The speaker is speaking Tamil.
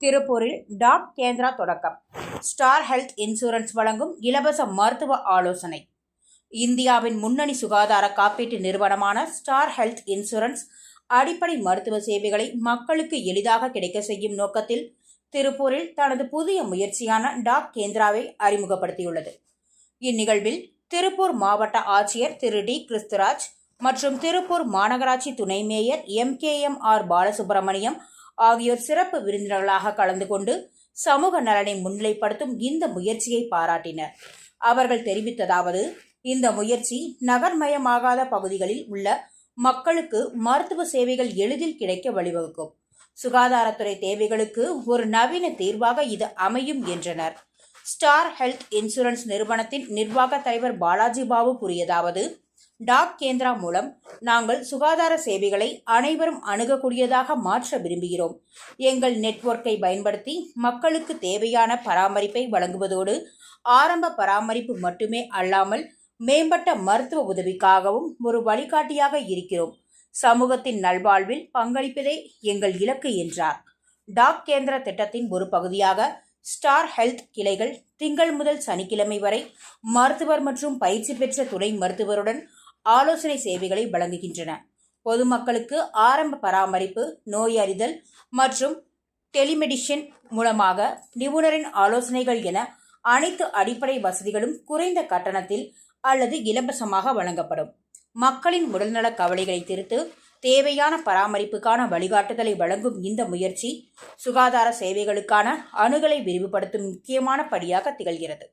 திருப்பூரில் டாக் கேந்திரா தொடக்கம். ஸ்டார் ஹெல்த் இன்சூரன்ஸ் வழங்கும் இலவச மருத்துவ ஆலோசனை. இந்தியாவின் முன்னணி சுகாதார காப்பீட்டு நிறுவனமான ஸ்டார் ஹெல்த் இன்சூரன்ஸ் அடிப்படை மருத்துவ சேவைகளை மக்களுக்கு எளிதாக கிடைக்க செய்யும் நோக்கத்தில் திருப்பூரில் தனது புதிய முயற்சியான டாக் கேந்திராவை அறிமுகப்படுத்தியுள்ளது. இந்நிகழ்வில் திருப்பூர் மாவட்ட ஆட்சியர் திரு டி கிறிஸ்துராஜ் மற்றும் திருப்பூர் மாநகராட்சி துணை மேயர் MKMR பாலசுப்ரமணியம் ஆகியோர் சிறப்பு விருந்தினர்களாக கலந்து கொண்டு சமூக நலனை முன்னிலைப்படுத்தும் இந்த முயற்சியை பாராட்டினர். அவர்கள் தெரிவித்ததாவது, இந்த முயற்சி நகர்மயமாகாத பகுதிகளில் உள்ள மக்களுக்கு மருத்துவ சேவைகள் எளிதில் கிடைக்க வழிவகுக்கும். சுகாதாரத்துறை தேவைகளுக்கு ஒரு நவீன தீர்வாக இது அமையும் என்றனர். ஸ்டார் ஹெல்த் இன்சூரன்ஸ் நிறுவனத்தின் நிர்வாக தலைவர் பாலாஜி பாபு கூறியதாவது, டாக் கேந்திரா மூலம் நாங்கள் சுகாதார சேவைகளை அனைவரும் அணுகக்கூடியதாக மாற்ற விரும்புகிறோம். எங்கள் நெட்வொர்க்கை பயன்படுத்தி மக்களுக்கு தேவையான பராமரிப்பை வழங்குவதோடு ஆரம்ப பராமரிப்பு மட்டுமே அல்லாமல் மேம்பட்ட மருத்துவ உதவிக்காகவும் ஒரு வழிகாட்டியாக இருக்கிறோம். சமூகத்தின் நல்வாழ்வில் பங்களிப்பதே எங்கள் இலக்கு என்றார். டாக் கேந்திரா திட்டத்தின் ஒரு பகுதியாக ஸ்டார் ஹெல்த் கிளைகள் திங்கள் முதல் சனிக்கிழமை வரை மருத்துவர் மற்றும் பயிற்சி பெற்ற துணை மருத்துவருடன் ஆலோசனை சேவைகளை வழங்குகின்றன. பொதுமக்களுக்கு ஆரம்ப பராமரிப்பு, நோய் அறிதல் மற்றும் டெலிமெடிசின் மூலமாக நிபுணரின் ஆலோசனைகள் என அனைத்து அடிப்படை வசதிகளும் குறைந்த கட்டணத்தில் அல்லது இலவசமாக வழங்கப்படும். மக்களின் உடல்நல கவலைகளை தீர்த்து தேவையான பராமரிப்புக்கான வழிகாட்டுதலை வழங்கும் இந்த முயற்சி சுகாதார சேவைகளுக்கான அணுகலை விரிவுபடுத்தும் முக்கியமான படியாக திகழ்கிறது.